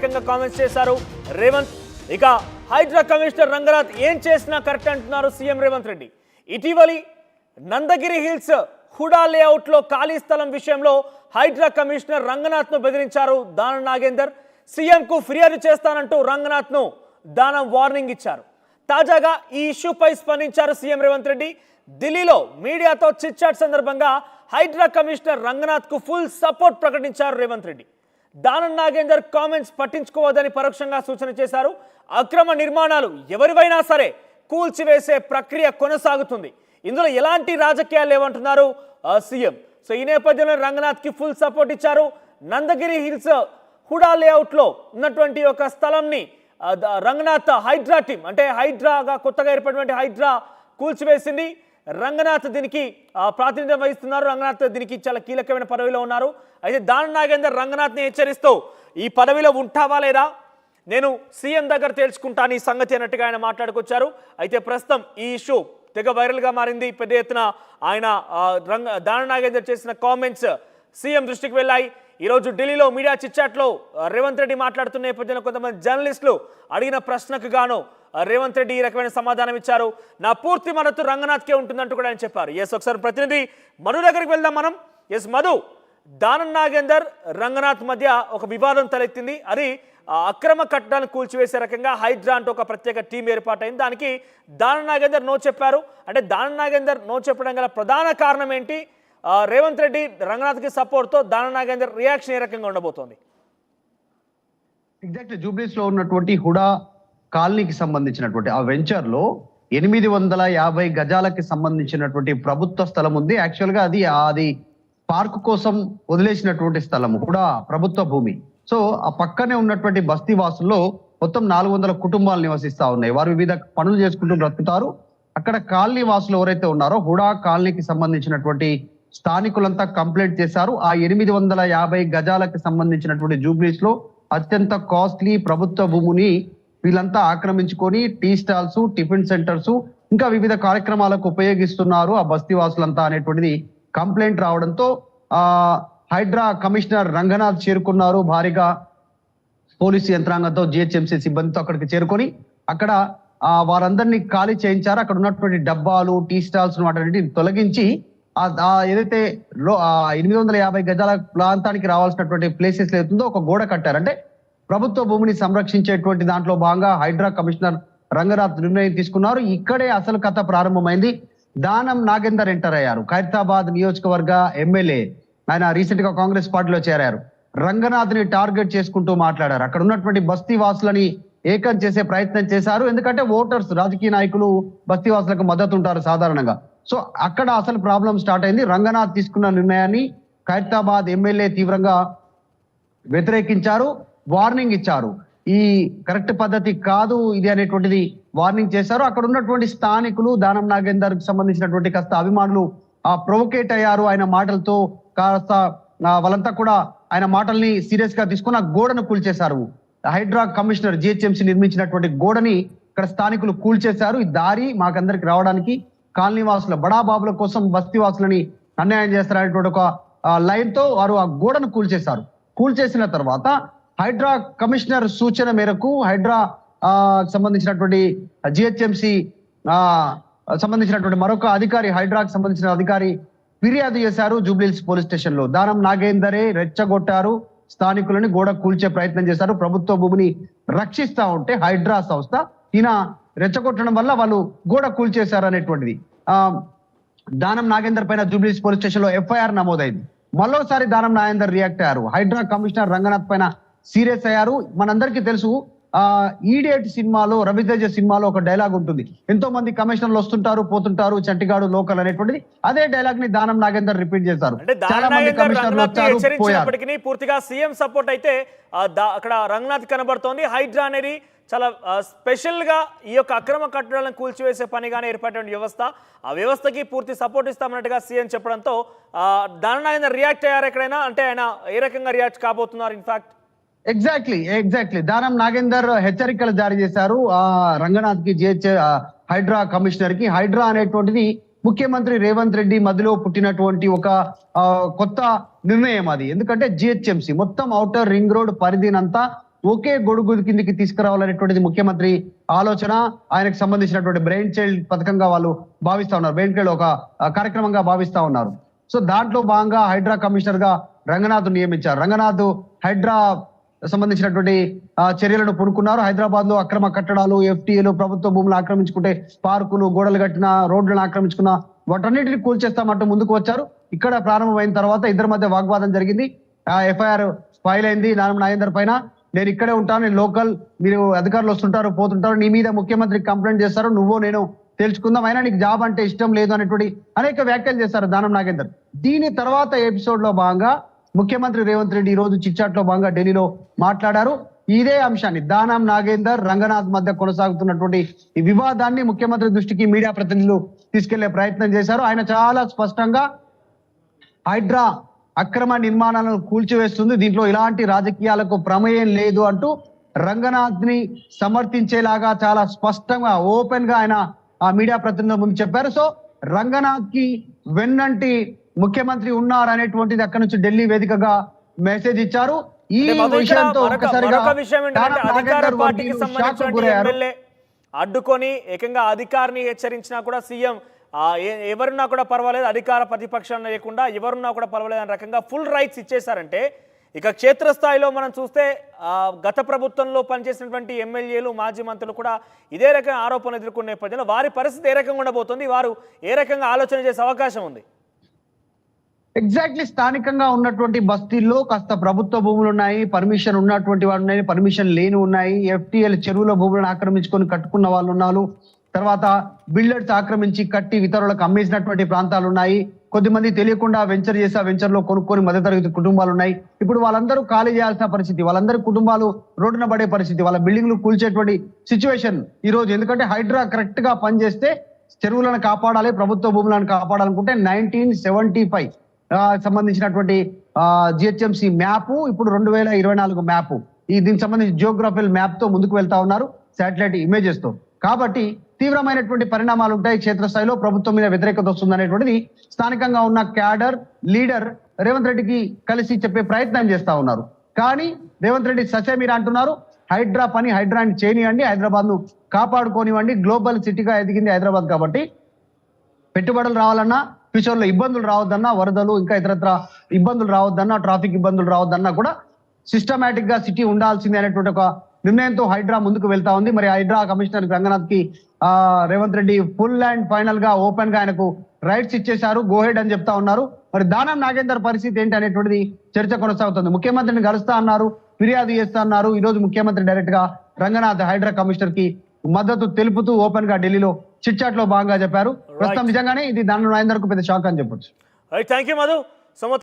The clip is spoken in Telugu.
రకంగా కామెంట్స్ చేశారు రేవంత్. ఇక హైడ్రా కమిషనర్ రంగనాథ్ ఏం చేసినా కరెక్ట్ అంటున్నారు సీఎం రేవంత్ రెడ్డి. ఇటీవలి నందగిరి హిల్స్ హుడా లేఅవుట్లో ఖాళీ స్థలం విషయంలో హైడ్రా కమిషనర్ రంగనాథ్ను బెదిరించారు దానం నాగేందర్. సీఎంకు ఫిర్యాదు చేస్తానంటూ రంగనాథ్ను దానం వార్నింగ్ ఇచ్చారు. తాజాగా ఈ ఇష్యూపై స్పందించారు సీఎం రేవంత్ రెడ్డి. ఢిల్లీలో మీడియాతో చిట్ చాట్ సందర్భంగా హైడ్రా కమిషనర్ రంగనాథ్కు ఫుల్ సపోర్ట్ ప్రకటించారు రేవంత్ రెడ్డి. దానం నాగేందర్ కామెంట్స్ పట్టించుకోవద్దని పరోక్షంగా సూచన చేశారు. అక్రమ నిర్మాణాలు ఎవరివైనా సరే కూల్చివేసే ప్రక్రియ కొనసాగుతుంది, ఇందులో ఎలాంటి రాజకీయాలు లేవంటున్నారు సీఎం. సో ఈ నేపథ్యంలో రంగనాథ్కి ఫుల్ సపోర్ట్ ఇచ్చారు. నందగిరి హిల్స్ హుడా లేఅవుట్లో ఉన్నటువంటి ఒక స్థలంని రంగనాథ్ హైడ్రా టీం, అంటే హైడ్రాగా కొత్తగా ఏర్పడినటువంటి హైడ్రా కూల్చివేసింది. రంగనాథ్ దీనికి ప్రాతినిధ్యం వహిస్తున్నారు. రంగనాథ్ దీనికి చాలా కీలకమైన పదవిలో ఉన్నారు. అయితే దానం నాగేందర్ రంగనాథ్ని హెచ్చరిస్తూ ఈ పదవిలో ఉంటావా లేదా, నేను సీఎం దగ్గర తేల్చుకుంటాను ఈ సంగతి అన్నట్టుగా ఆయన మాట్లాడుకొచ్చారు. అయితే ప్రస్తుతం ఈ ఇష్యూ తెగ వైరల్గా మారింది. పెద్ద ఎత్తున ఆయన దానం నాగేందర్ చేసిన కామెంట్స్ సీఎం దృష్టికి వెళ్ళాయి. ఈరోజు ఢిల్లీలో మీడియా చిట్చాట్లో రేవంత్ రెడ్డి మాట్లాడుతున్న నేపథ్యంలో కొంతమంది జర్నలిస్టులు అడిగిన ప్రశ్నకు గాను రేవంత్ రెడ్డి ఈ రకమైన సమాధానం ఇచ్చారు. నా పూర్తి మద్దతు రంగనాథ్కే ఉంటుందంటూ కూడా ఆయన చెప్పారు. ఒకసారి ప్రతినిధి మధు దగ్గరికి వెళ్దాం మనం. మధు, దానం నాగేందర్ రంగనాథ్ మధ్య ఒక వివాదం తలెత్తింది. అది అక్రమ కట్టడాలను కూల్చివేసే రకంగా హైడ్రా అంటూ ఒక ప్రత్యేక టీం ఏర్పాటైంది. దానికి దానం నాగేందర్ నో చెప్పారు. అంటే దానం నాగేందర్ నో చెప్పడం గల ప్రధాన కారణం ఏంటి? రేవంత్ రెడ్డి రంగనాథ్కి సపోర్ట్తో దానం నాగేందర్ రియాక్షన్ ఏ రకంగా ఉండబోతోంది? ఎగ్జాక్ట్లీ జూబ్లీస్ లో ఉన్నటువంటి హుడా కాలనీకి సంబంధించినటువంటి ఆ వెంచర్ లో 850 గజాలకి సంబంధించినటువంటి ప్రభుత్వ స్థలం ఉంది. యాక్చువల్ గా అది పార్క్ కోసం వదిలేసినటువంటి స్థలం, హుడా ప్రభుత్వ భూమి. సో ఆ పక్కనే ఉన్నటువంటి బస్తీ వాసుల్లో మొత్తం 400 కుటుంబాలు నివసిస్తా ఉన్నాయి. వారు వివిధ పనులు చేసుకుంటూ బ్రతుకుతారు. అక్కడ కాలనీ వాసులు ఎవరైతే ఉన్నారో హుడా కాలనీకి సంబంధించినటువంటి స్థానికులంతా కంప్లైంట్ చేశారు. ఆ 850 గజాలకు సంబంధించినటువంటి జూబ్లీస్ లో అత్యంత కాస్ట్లీ ప్రభుత్వ భూమిని వీళ్ళంతా ఆక్రమించుకొని టీ స్టాల్స్, టిఫిన్ సెంటర్స్, ఇంకా వివిధ కార్యక్రమాలకు ఉపయోగిస్తున్నారు ఆ బస్తీ వాసులంతా అనేటువంటిది కంప్లైంట్ రావడంతో హైడ్రా కమిషనర్ రంగనాథ్ చేరుకున్నారు. భారీగా పోలీసు యంత్రాంగంతో, జిహెచ్ఎంసీ సిబ్బందితో అక్కడికి చేరుకొని అక్కడ వారందరినీ ఖాళీ చేయించారు. అక్కడ ఉన్నటువంటి డబ్బాలు, టీ స్టాల్స్ వాటిని తొలగించి ఏదైతే 850 గజాల ప్రాంతానికి రావాల్సినటువంటి ప్లేసెస్ ఏతుందో ఒక గోడ కట్టారు. అంటే ప్రభుత్వ భూమిని సంరక్షించేటువంటి దాంట్లో భాగంగా హైడ్రా కమిషనర్ రంగనాథ్ నిర్ణయం తీసుకున్నారు. ఇక్కడే అసలు కథ ప్రారంభమైంది. దానం నాగేందర్ ఎంటర్ అయ్యారు. ఖైరతాబాద్ నియోజకవర్గ ఎమ్మెల్యే. ఆయన రీసెంట్ గా కాంగ్రెస్ పార్టీలో చేరారు. రంగనాథ్ ని టార్గెట్ చేసుకుంటూ మాట్లాడారు. అక్కడ ఉన్నటువంటి బస్తీ వాసులని ఏకం చేసే ప్రయత్నం చేశారు. ఎందుకంటే ఓటర్స్, రాజకీయ నాయకులు బస్తీ వాసులకు మద్దతు ఉంటారు సాధారణంగా. సో అక్కడ అసలు ప్రాబ్లం స్టార్ట్ అయింది. రంగనాథ్ తీసుకున్న నిర్ణయాన్ని ఖైరతాబాద్ ఎమ్మెల్యే తీవ్రంగా వ్యతిరేకించారు, వార్నింగ్ ఇచ్చారు. ఈ కరెక్ట్ పద్ధతి కాదు ఇది అనేటువంటిది వార్నింగ్ చేశారు. అక్కడ ఉన్నటువంటి స్థానికులు, దానం నాగేందర్ కి సంబంధించినటువంటి కాస్త అభిమానులు ప్రొవోకేట్ అయ్యారు ఆయన మాటలతో. కాస్త వాళ్ళంతా కూడా ఆయన మాటల్ని సీరియస్ గా తీసుకుని ఆ గోడను కూల్చేశారు. హైడ్రా కమిషనర్ జిహెచ్ఎంసీ నిర్మించినటువంటి గోడని ఇక్కడ స్థానికులు కూల్చేశారు. ఈ దారి మాకందరికి రావడానికి కాలనీ వాసుల, బడాబాబుల కోసం బస్తీ వాసులని అన్యాయం చేస్తారనేటువంటి ఒక లైన్ తో వారు ఆ గోడను కూల్చేశారు. కూల్చేసిన తర్వాత హైడ్రా కమిషనర్ సూచన మేరకు హైడ్రా సంబంధించినటువంటి జిహెచ్ఎంసీ సంబంధించినటువంటి మరొక అధికారి, హైడ్రాకి సంబంధించిన అధికారి ఫిర్యాదు చేశారు జూబ్లీహిల్స్ పోలీస్ స్టేషన్ లో. దానం నాగేందరే రెచ్చగొట్టారు, స్థానికులని గోడ కూల్చే ప్రయత్నం చేశారు. ప్రభుత్వ భూమిని రక్షిస్తా ఉంటే హైడ్రా సంస్థ ఈయన రెచ్చగొట్టడం వల్ల వాళ్ళు గోడ కూల్చేశారు అనేటువంటిది. దానం నాగేందర్ పైన జూబ్లీహిల్స్ పోలీస్ స్టేషన్ లో ఎఫ్ఐఆర్ నమోదైంది. మరోసారి దానం నాగేందర్ రియాక్ట్ అయ్యారు. హైడ్రా కమిషనర్ రంగనాథ్ పైన సీరియస్ అయ్యారు. మనందరికీ తెలుసు, ఈడియట్ సినిమాలో, రవితేజ సినిమాలో ఒక డైలాగ్ ఉంటుంది. ఎంతో మంది కమిషనర్లు వస్తుంటారు, పోతుంటారు, చంటిగాడు లోకల్ అనేటువంటిది. అదే డైలాగ్ ని దానం నాగేందర్ రిపీట్ చేశారు. చాలా మంది కమిషనర్లు వచ్చారు, పోయారు. పూర్తిగా సీఎం సపోర్ట్ అయితే అక్కడ రంగనాథ్ కనబడుతోంది. హైడ్రా అనేది చాలా స్పెషల్ గా ఈ యొక్క అక్రమ కట్టడాలను కూల్చివేసే పనిగానే ఏర్పడిన వ్యవస్థ. ఆ వ్యవస్థకి పూర్తి సపోర్ట్ ఇస్తామన్నట్టుగా సీఎం చెప్పడంతో దానం నాగేందర్ రియాక్ట్ అయ్యారు ఎక్కడైనా? అంటే ఆయన ఏ రకంగా రియాక్ట్ కాబోతున్నారు? ఇన్ఫాక్ట్ ఎగ్జాక్ట్లీ దానం నాగేందర్ హెచ్చరికలు జారీ చేశారు రంగనాథ్ కి, హైడ్రా కమిషనర్ కి. హైడ్రా అనేటువంటిది ముఖ్యమంత్రి రేవంత్ రెడ్డి మధ్యలో పుట్టినటువంటి ఒక కొత్త నిర్ణయం అది. ఎందుకంటే జిహెచ్ఎంసీ మొత్తం ఔటర్ రింగ్ రోడ్ పరిధినంతా ఒకే గొడుగు కిందికి తీసుకురావాలనేటువంటిది ముఖ్యమంత్రి ఆలోచన. ఆయనకు సంబంధించినటువంటి బ్రెయిన్ చైల్డ్ పథకంగా వాళ్ళు భావిస్తా ఉన్నారు, బ్రెయిన్ చైల్డ్ ఒక కార్యక్రమంగా భావిస్తా ఉన్నారు. సో దాంట్లో భాగంగా హైడ్రా కమిషనర్ గా రంగనాథ్ నియమించారు. రంగనాథ్ హైడ్రా సంబంధించినటువంటి చర్యలను పూనుకున్నారు. హైదరాబాద్ లో అక్రమ కట్టడాలు, ఎఫ్టీఏలు, ప్రభుత్వ భూములు ఆక్రమించుకుంటే పార్కులు, గోడలు కట్టిన, రోడ్లను ఆక్రమించుకున్న వాటన్నిటిని కూల్చేస్తామంటూ ముందుకు వచ్చారు. ఇక్కడ ప్రారంభమైన తర్వాత ఇద్దరి మధ్య వాగ్వాదం జరిగింది. ఎఫ్ఐఆర్ ఫైల్ అయింది దానం నాగేందర్ పైన. నేను ఇక్కడే ఉంటాను, నేను లోకల్, మీరు అధికారులు వస్తుంటారు పోతుంటారు, నీ మీద ముఖ్యమంత్రి కంప్లైంట్ చేస్తారు, నువ్వు నేను తెలుసుకుందాం, అయినా నీకు జాబ్ అంటే ఇష్టం లేదు అనేటువంటి అనేక వ్యాఖ్యలు చేశారు దానం నాగేందర్. దీని తర్వాత ఎపిసోడ్ లో భాగంగా ముఖ్యమంత్రి రేవంత్ రెడ్డి ఈ రోజు చిట్చాట్ లో భాగంగా ఢిల్లీలో మాట్లాడారు. ఇదే అంశాన్ని, దానం నాగేందర్ రంగనాథ్ మధ్య కొనసాగుతున్నటువంటి ఈ వివాదాన్ని ముఖ్యమంత్రి దృష్టికి మీడియా ప్రతినిధులు తీసుకెళ్లే ప్రయత్నం చేశారు. ఆయన చాలా స్పష్టంగా హైడ్రా అక్రమ నిర్మాణాలను కూల్చివేస్తుంది, దీంట్లో ఇలాంటి రాజకీయాలకు ప్రమేయం లేదు అంటూ రంగనాథ్ ని సమర్థించేలాగా చాలా స్పష్టంగా ఓపెన్ గా ఆయన ఆ మీడియా ప్రతినిధుల ముందు చెప్పారు. సో రంగనాథ్ కి వెన్నంటి ముఖ్యమంత్రి ఉన్నారు అనేటువంటిది అక్కడి నుంచి ఢిల్లీ వేదికగా మెసేజ్ ఇచ్చారు. ఈ విషయంతో ఒక్కసారిగా అధికార పార్టీకి సంబంధించిన ఎమ్మెల్యే అడ్డుకొని ఏకంగా అధికారిని హెచ్చరించినా కూడా సీఎం ఎవరున్నా కూడా పర్వాలేదు, అధికార ప్రతిపక్షం లేకుండా ఎవరున్నా కూడా పర్వాలేదు అనే రకంగా ఫుల్ రైట్స్ ఇచ్చేశారంటే, ఇక క్షేత్రస్థాయిలో మనం చూస్తే గత ప్రభుత్వంలో పనిచేసినటువంటి ఎమ్మెల్యేలు, మాజీ మంత్రులు కూడా ఇదే రకమైన ఆరోపణలు ఎదుర్కొనే నేపథ్యంలో వారి పరిస్థితి ఏ రకంగా ఉండబోతుంది, వారు ఏ రకంగా ఆలోచన చేసే అవకాశం ఉంది? ఎగ్జాక్ట్లీ స్థానికంగా ఉన్నటువంటి బస్తీల్లో కాస్త ప్రభుత్వ భూములు ఉన్నాయి, పర్మిషన్ ఉన్నటువంటి వాళ్ళు ఉన్నాయి, పర్మిషన్ లేని ఉన్నాయి, ఎఫ్టీఎల్ చెరువుల భూములను ఆక్రమించుకొని కట్టుకున్న వాళ్ళు ఉన్నారు, తర్వాత బిల్డర్స్ ఆక్రమించి కట్టి ఇతరులకు అమ్మేసినటువంటి ప్రాంతాలు ఉన్నాయి, కొద్దిమంది తెలియకుండా వెంచర్ చేసి ఆ వెంచర్ లో కొనుక్కొని మధ్యతరగతి కుటుంబాలు ఉన్నాయి. ఇప్పుడు వాళ్ళందరూ ఖాళీ చేయాల్సిన పరిస్థితి, వాళ్ళందరి కుటుంబాలు రోడ్డున పడే పరిస్థితి, వాళ్ళ బిల్డింగ్లు కూల్చేటువంటి సిచ్యువేషన్ ఈ రోజు. ఎందుకంటే హైడ్రా కరెక్ట్ గా పనిచేస్తే చెరువులను కాపాడాలి, ప్రభుత్వ భూములను కాపాడాలనుకుంటే 1975 సంబంధించినటువంటి జిహెచ్ఎంసి మ్యాప్, ఇప్పుడు 2024 మ్యాప్, దీనికి సంబంధించి జియోగ్రఫికల్ మ్యాప్ తో ముందుకు వెళ్తా ఉన్నారు, శాటిలైట్ ఇమేజెస్ తో. కాబట్టి తీవ్రమైనటువంటి పరిణామాలు ఉంటాయి క్షేత్రస్థాయిలో, ప్రభుత్వం మీద వ్యతిరేకత వస్తుంది అనేటువంటిది స్థానికంగా ఉన్న క్యాడర్ లీడర్ రేవంత్ రెడ్డికి కలిసి చెప్పే ప్రయత్నం చేస్తా ఉన్నారు. కానీ రేవంత్ రెడ్డి ససేమీరా అంటున్నారు, హైడ్రా పని హైడ్రాని చేయనివ్వండి, హైదరాబాద్ ను కాపాడుకోనివ్వండి, గ్లోబల్ సిటీగా ఎదిగింది హైదరాబాద్ కాబట్టి పెట్టుబడులు రావాలన్నా, ఫ్యూచర్ లో ఇబ్బందులు రావద్దన్నా, వరదలు ఇంకా ఇతరత్ర ఇబ్బందులు రావద్దన్నా, ట్రాఫిక్ ఇబ్బందులు రావద్దన్నా కూడా సిస్టమేటిక్ గా సిటీ ఉండాల్సిందే అనేటువంటి ఒక నిర్ణయంతో హైడ్రా ముందుకు వెళ్తా ఉంది. మరి హైడ్రా కమిషనర్ రంగనాథ్ కి Revanth Reddy full and final గా ఓపెన్ గా ఆయనకు రైట్స్ ఇచ్చేశారు, గోహెడ్ అని చెప్తా ఉన్నారు. మరి దానం నాగేందర్ పరిస్థితి ఏంటి అనేటువంటిది చర్చ కొనసాగుతుంది. ముఖ్యమంత్రిని కలుస్తా అన్నారు, ఫిర్యాదు చేస్తా అన్నారు. ఈ రోజు ముఖ్యమంత్రి డైరెక్ట్ గా రంగనాథ్ హైడ్రా కమిషనర్ కి మద్దతు తెలుపుతూ ఓపెన్ గా ఢిల్లీలో చిట్ చాట్ లో భాగంగా చెప్పారు. ప్రస్తుతం నిజంగానే ఇది దానం నాగేందర్ కు పెద్ద షాక్ అని చెప్పొచ్చు. Thank you Madhu.